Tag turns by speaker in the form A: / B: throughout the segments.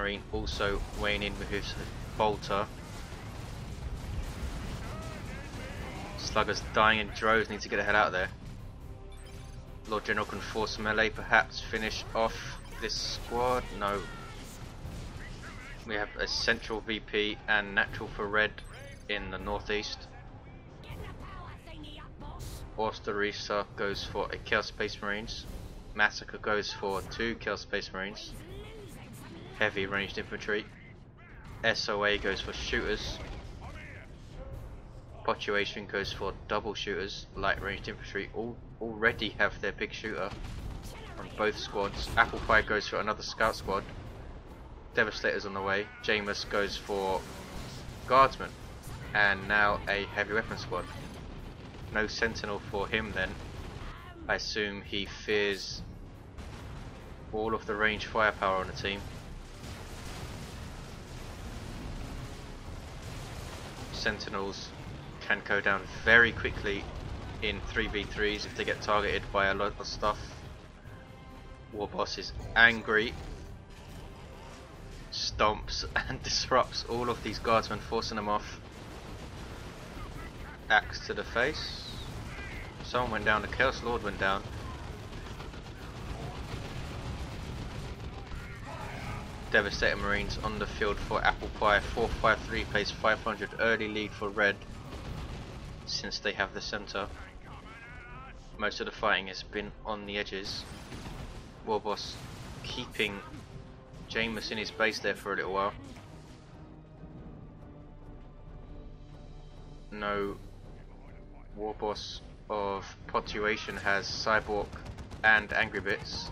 A: Marine also weighing in with his bolter. Sluggers dying in droves, need to get the hell out of there. Lord General can force melee, perhaps finish off this squad. No. We have a central VP and natural for red in the northeast. Osterisa goes for a Chaos Space Marines. Massacre goes for 2 Chaos Space Marines. Heavy ranged infantry. SOA goes for shooters. Punctuation goes for double shooters. Light ranged infantry already have their big shooter on both squads. Apple Pie goes for another scout squad. Devastator's on the way. Jameis goes for guardsmen. And now a heavy weapon squad. No sentinel for him then. I assume he fears all of the range firepower on the team. Sentinels can go down very quickly in 3v3s if they get targeted by a lot of stuff. Warboss is angry, stomps and disrupts all of these guardsmen, forcing them off. Axe to the face. Someone went down, the Chaos Lord went down. Devastator Marines on the field for Apple Pie. 453 plays 500, early lead for red since they have the center. Most of the fighting has been on the edges. Warboss keeping Jameis in his base there for a little while. No Warboss of Punctuation has Cyborg and Angry Bits.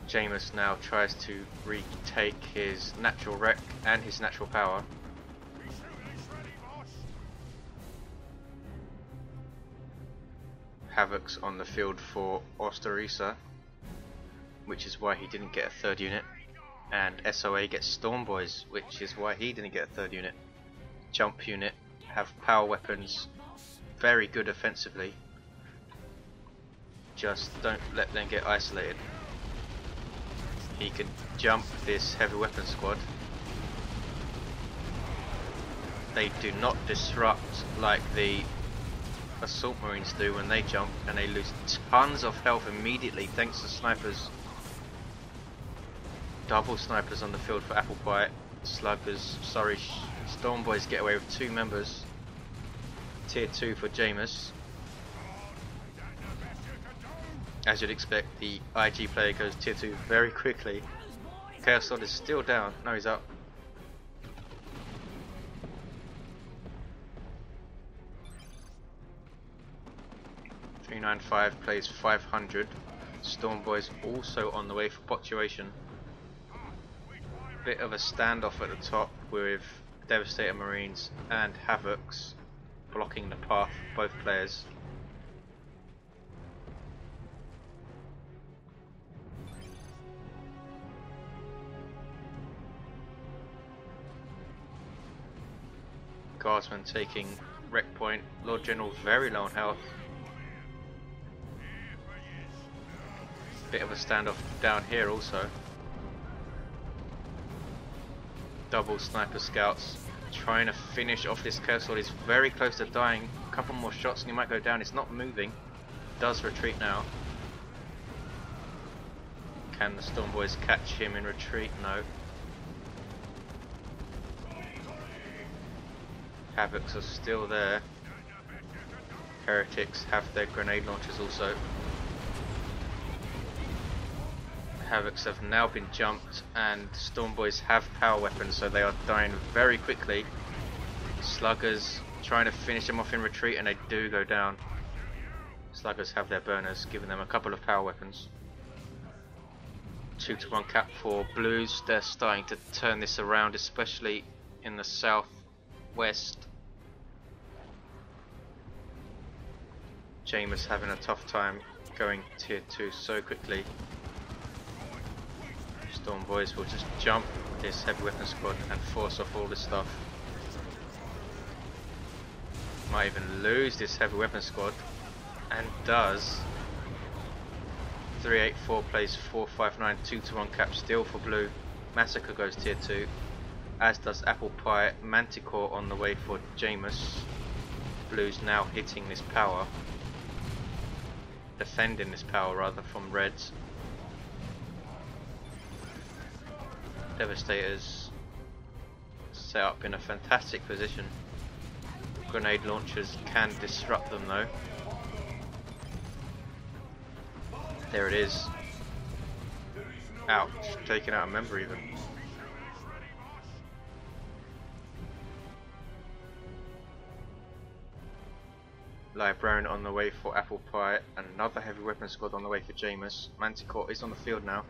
A: Jameis now tries to retake his natural wreck and his natural power. Havoc's on the field for Osterisa, which is why he didn't get a third unit, and SOA gets Storm Boys, which is why he didn't get a third unit. Jump unit have power weapons, very good offensively, just don't let them get isolated. He can jump this heavy weapon squad. They do not disrupt like the Assault Marines do when they jump, and they lose tons of health immediately thanks to snipers. Double snipers on the field for Apple Pie. Sluggers, sorry, Storm Boys get away with 2 members. Tier 2 for Jameis. As you'd expect, the IG player goes tier 2 very quickly. Chaos Lord is still down. No, he's up. .395 plays 500. Storm Boys also on the way for Punctuation. Bit of a standoff at the top with Devastator Marines and Havocs blocking the path of both players. Guardsman taking wreck point. Lord General very low on health. Bit of a standoff down here also. Double sniper scouts trying to finish off this Chaos Lord. He's very close to dying. A couple more shots and he might go down. It's not moving. Does retreat now. Can the Storm Boys catch him in retreat? No. Havocs are still there. Heretics have their grenade launchers also. Havocs have now been jumped and Storm Boys have power weapons, so they are dying very quickly. Sluggers trying to finish them off in retreat and they do go down. Sluggers have their burners, giving them a couple of power weapons. 2-to-1 cap for Blues. They're starting to turn this around, especially in the southwest. Jameis having a tough time going tier 2 so quickly. Storm Boys will just jump this heavy weapon squad and force off all this stuff. Might even lose this heavy weapon squad, and does. 384 plays 459, 2-1 cap still for blue. Massacre goes tier 2, as does Apple Pie. Manticore on the way for Jameis. Blue's now hitting this power, defending this power rather, from reds. Devastators set up in a fantastic position. Grenade launchers can disrupt them though. There it is. Ouch, taking out a member even. Librarian on the way for Apple Pie, and another heavy weapon squad on the way for Jameis. Manticore is on the field now.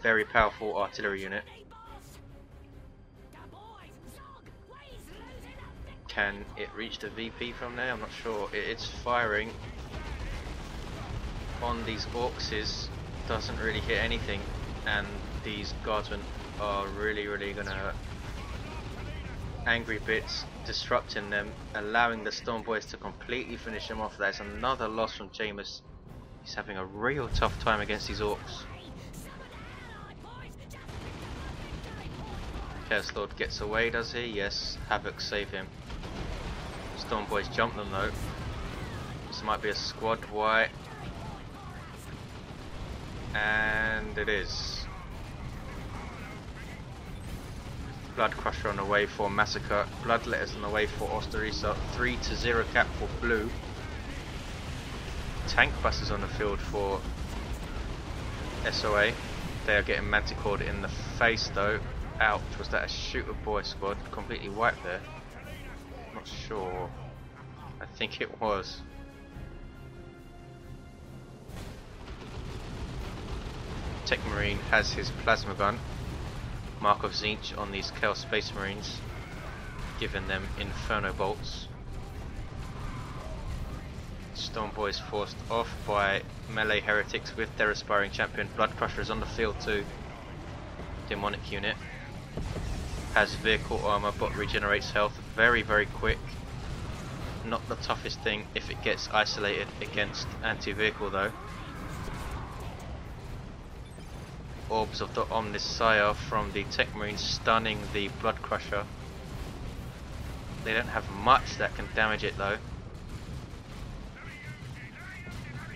A: Very powerful artillery unit. Can it reach the VP from there? I'm not sure. It's firing on these Orcs, doesn't really hit anything, and these guardsmen are really gonna hurt. Angry Bits disrupting them, allowing the Storm Boys to completely finish him off. That's another loss from Jameis. He's having a real tough time against these Orcs. Chaos Lord gets away, does he? Yes, Havoc save him. Storm Boys jump them though. This might be a squad wipe. And it is. Blood Crusher on the way for Massacre. Bloodletters on the way for Ostarisa. 3-0 cap for blue. Tank buses on the field for SOA. They are getting manticored in the face though. Ouch, was that a Shooter Boy squad? Completely wiped there. Not sure. I think it was. Tech Marine has his plasma gun. Mark of Tzeentch on these Chaos Space Marines, giving them Inferno bolts. Storm Boys forced off by melee heretics with their aspiring champion. Blood Crusher is on the field too. Demonic unit has vehicle armor but regenerates health very quick. Not the toughest thing if it gets isolated against anti-vehicle though. Orbs of the Omnissiah from the Tech Marines stunning the Blood Crusher. They don't have much that can damage it though.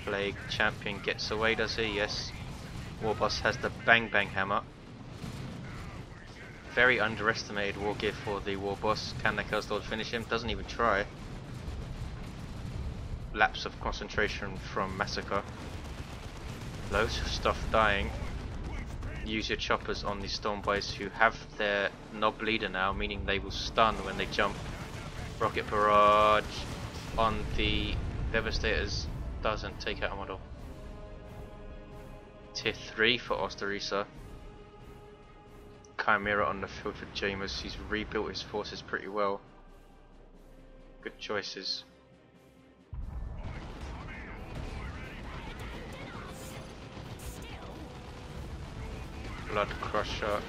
A: Plague Champion gets away, does he? Yes. Warboss has the Bang Bang Hammer. Very underestimated war gear for the Warboss. Can the Chaos Lord finish him? Doesn't even try. Lapse of concentration from Massacre. Loads of stuff dying. Use your choppers on the Storm Boys who have their knob leader now, meaning they will stun when they jump. Rocket Barrage on the Devastators, doesn't take out a model. Tier 3 for Ostarisa. Chimera on the field for Jameis. He's rebuilt his forces pretty well. Good choices. Blood Crusher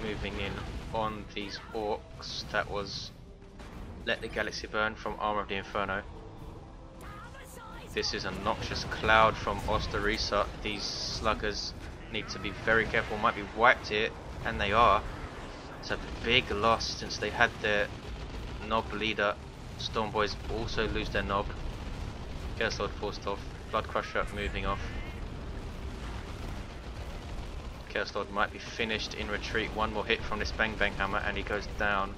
A: moving in on these Orcs. That was Let the Galaxy Burn from Armor of the Inferno. This is a noxious cloud from Ostarisa. These sluggers need to be very careful. Might be wiped here, and they are. It's a big loss since they had their knob leader. Storm Boys also lose their knob. Chaos Lord forced off. Blood Crusher moving off. Chaos Lord might be finished in retreat. One more hit from this Bang Bang Hammer and he goes down.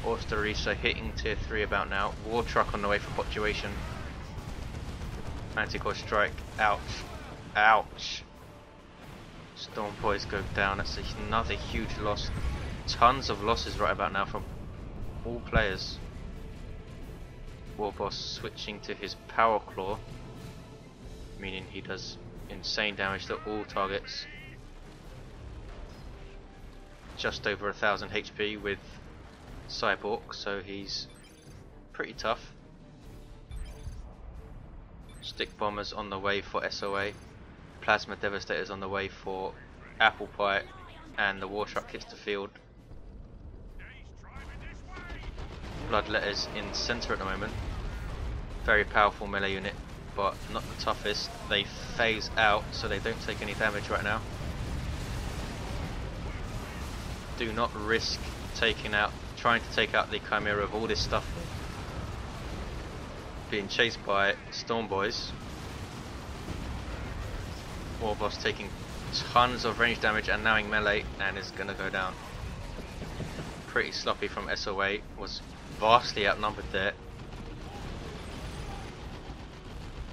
A: Ostarisa hitting tier 3 about now. War Truck on the way for Fluctuation. Manticore Strike. Ouch. Ouch. Storm Boys go down. That's another huge loss. Tons of losses right about now from all players. Warboss switching to his Power Claw, meaning he does insane damage to all targets. Just over 1000 HP with Cyborg, so he's pretty tough. Stick Bombers on the way for SOA. Plasma Devastators on the way for Apple Pie, and the War Truck hits the field. Bloodletters in center at the moment. Very powerful melee unit. but not the toughest. They phase out, so they don't take any damage right now. Do not risk trying to take out the Chimera of all this stuff being chased by Storm Boys. Warboss taking tons of range damage and now in melee and is gonna go down. Pretty sloppy from SOA, was vastly outnumbered there.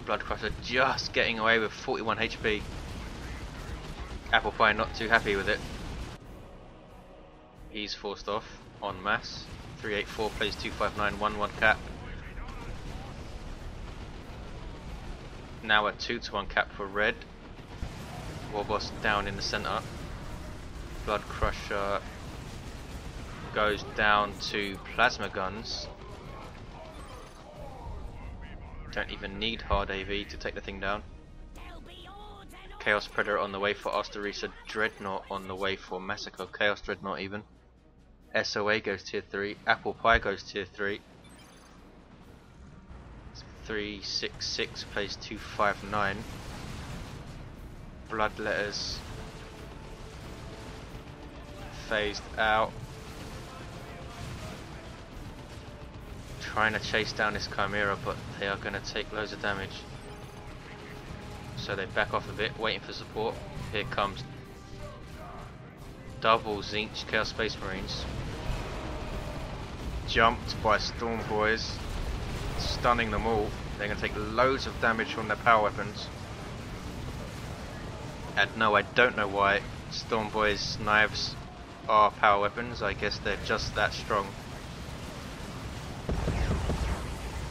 A: Bloodcrusher just getting away with 41 HP. Apple Pie not too happy with it. He's forced off en masse. 384 plays 259, 1-1 cap. Now a 2-1 cap for red. Warboss down in the center. Bloodcrusher goes down to plasma guns. Don't even need hard AV to take the thing down. Chaos Predator on the way for Osterisa. Dreadnought on the way for Massacre. Chaos Dreadnought even. SOA goes tier 3. Apple Pie goes tier 3. 366 plays 259. Bloodletters phased out. Trying to chase down this Chimera, but they are going to take loads of damage. So they back off a bit, waiting for support. Here comes double Tzeentch Chaos Space Marines. Jumped by Storm Boys, stunning them all. They're going to take loads of damage from their power weapons. And no, I don't know why Storm Boys' knives are power weapons. I guess they're just that strong.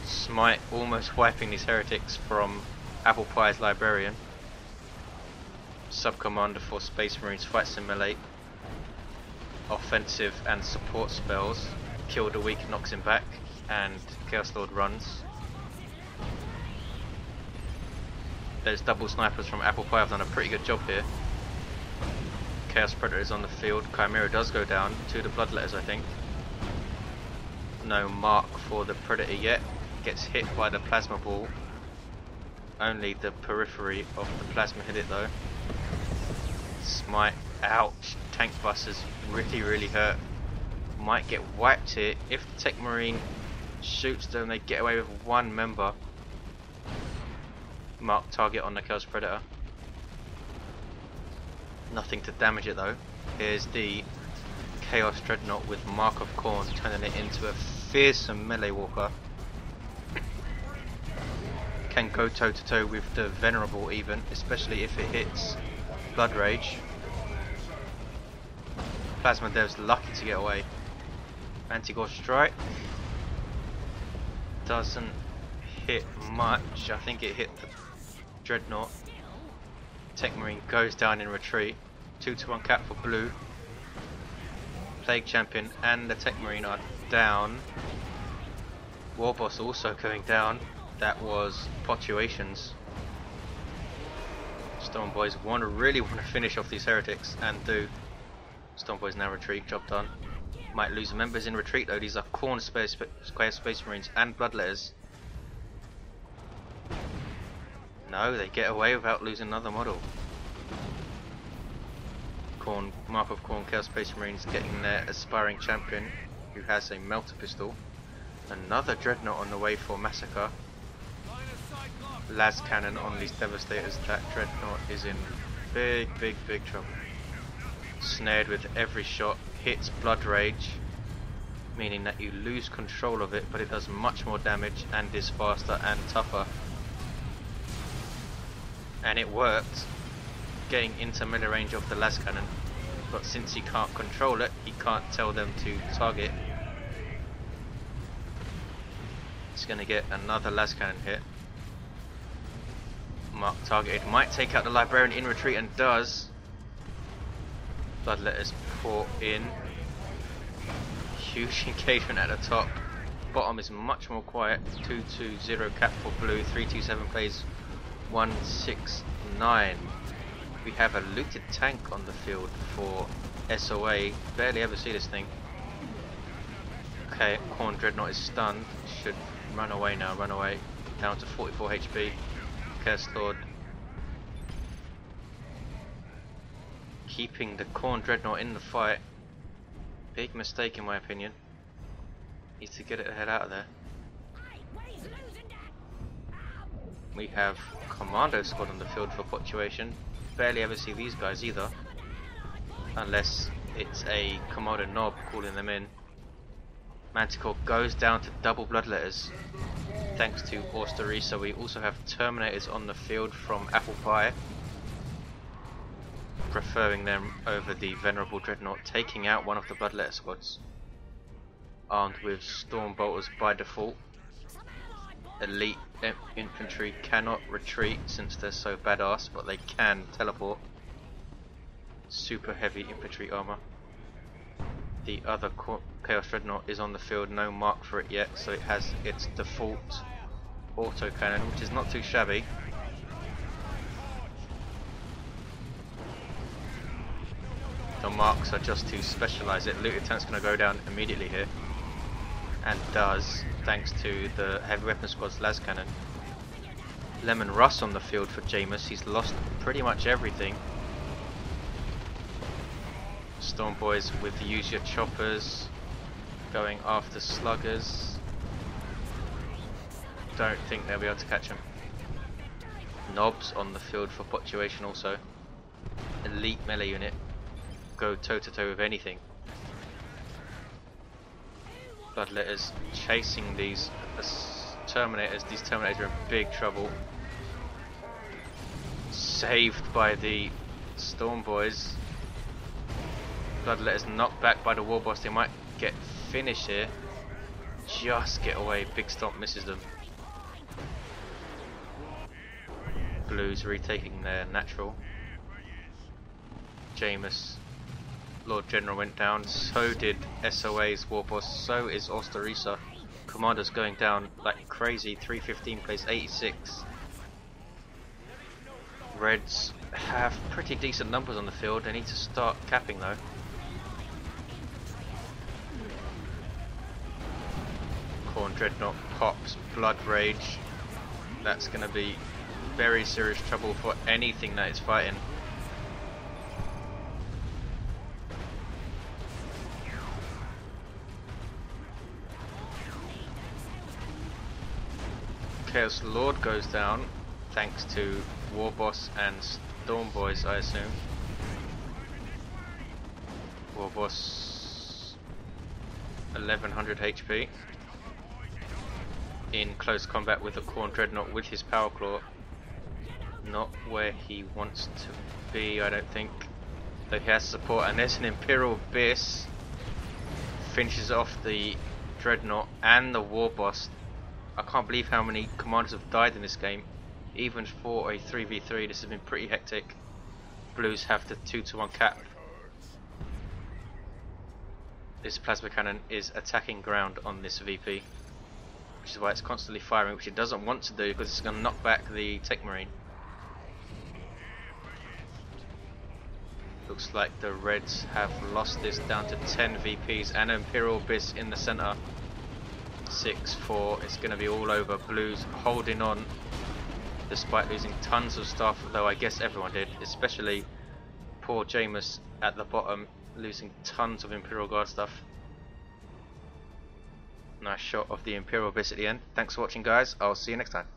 A: Smite almost wiping these heretics from Apple Pie's Librarian. Sub-commander for Space Marines fights in melee. Offensive and support spells. Kill the weak, knocks him back, and Chaos Lord runs. Those double snipers from Apple Pie have done a pretty good job here. Chaos Predator is on the field. Chimera does go down to the Bloodletters, I think. No mark for the Predator yet. Gets hit by the plasma ball. Only the periphery of the plasma hit it though. Smite, ouch. Tank busters really hurt. Might get wiped here. If the Tech Marine shoots them, they get away with one member. Mark target on the Chaos Predator. Nothing to damage it though. Here's the Chaos Dreadnought with Mark of Khorne, turning it into a fearsome melee walker. Can go toe to toe with the Venerable even, especially if it hits Blood Rage. Plasma Dev's lucky to get away. Anti-Gore Strike doesn't hit much. I think it hit the Dreadnought. Tech Marine goes down in retreat. 2-1 cap for blue. Plague Champion and the Tech Marine are down. Warboss also going down. That was Potuations. Storm Boys really want to finish off these heretics, and do. Storm Boys now retreat, job done. Might lose members in retreat though. These are Khorne Space Marines and Bloodletters. No, they get away without losing another model. Khorne, Mark of Khorne, Chaos Space Marines getting their aspiring champion, who has a melter pistol. Another Dreadnought on the way for Massacre. Las Cannon on these Devastators. That Dreadnought is in big trouble. Snared with every shot, hits Blood Rage, meaning that you lose control of it, but it does much more damage and is faster and tougher. And it worked, getting into melee range of the Las Cannon, but since he can't control it, he can't tell them to target. He's going to get another Las Cannon hit. Mark targeted, might take out the Librarian in retreat, and does. Bloodletters pour in. Huge engagement at the top. Bottom is much more quiet. 220 cap for blue. 327 plays 169. We have a looted tank on the field for SOA. Barely ever see this thing. Okay, Khorne Dreadnought is stunned. Should run away now. Run away. Down to 44 HP. Chaos Lord keeping the Khorne Dreadnought in the fight. Big mistake in my opinion. Needs to get it the head out of there. We have Commando Squad on the field for Punctuation. Barely ever see these guys either, unless it's a Komodo Nob calling them in. Manticore goes down to double Bloodletters thanks to Ostarisa. We also have Terminators on the field from Apple Pie, preferring them over the Venerable Dreadnought, taking out one of the Bloodletter squads. Armed with Storm Bolters by default. Elite infantry cannot retreat since they're so badass, but they can teleport. Super heavy infantry armor. The other Chaos Dreadnought is on the field, no mark for it yet, so it has its default autocannon, which is not too shabby. The marks are just to specialise it. Looted Tank's going to go down immediately here, and does, thanks to the Heavy Weapon Squad's las cannon. Lemon Russ on the field for Jameis. He's lost pretty much everything. Storm Boys with Use Your Choppers going after Sluggers. Don't think they'll be able to catch him. Knobs on the field for Punctuation also. Elite melee unit. Go toe to toe with anything. Bloodletters chasing these Terminators. These Terminators are in big trouble. Saved by the Storm Boys. Bloodletters knocked back by the War Boss. They might get finished here. Just get away. Big Stomp misses them. Blues retaking their natural. Jameis, Lord General went down. So did SOA's War Boss. So is Ostarisa. Commander's going down like crazy. 315 plays 86. Reds have pretty decent numbers on the field. They need to start capping though. Khorne Dreadnought pops Blood Rage. That's going to be very serious trouble for anything that is fighting. Chaos Lord goes down thanks to War Boss and Storm Boys, I assume. War Boss 1100 HP in close combat with the Khorne Dreadnought with his Power Claw. Not where he wants to be, I don't think. Though he has support, and there's an Imperial Abyss. Finishes off the Dreadnought and the War Boss. I can't believe how many commanders have died in this game. Even for a 3v3, this has been pretty hectic. Blues have the 2-to-1 cap. This plasma cannon is attacking ground on this VP, which is why it's constantly firing, which it doesn't want to do because it's going to knock back the Tech Marine. Looks like the Reds have lost this down to 10 VPs and Imperial Abyss in the centre. 6-4, it's going to be all over. Blues holding on despite losing tons of stuff, though I guess everyone did, especially poor Jameis at the bottom, losing tons of Imperial Guard stuff. Nice shot of the Imperial Abyss at the end. Thanks for watching guys, I'll see you next time.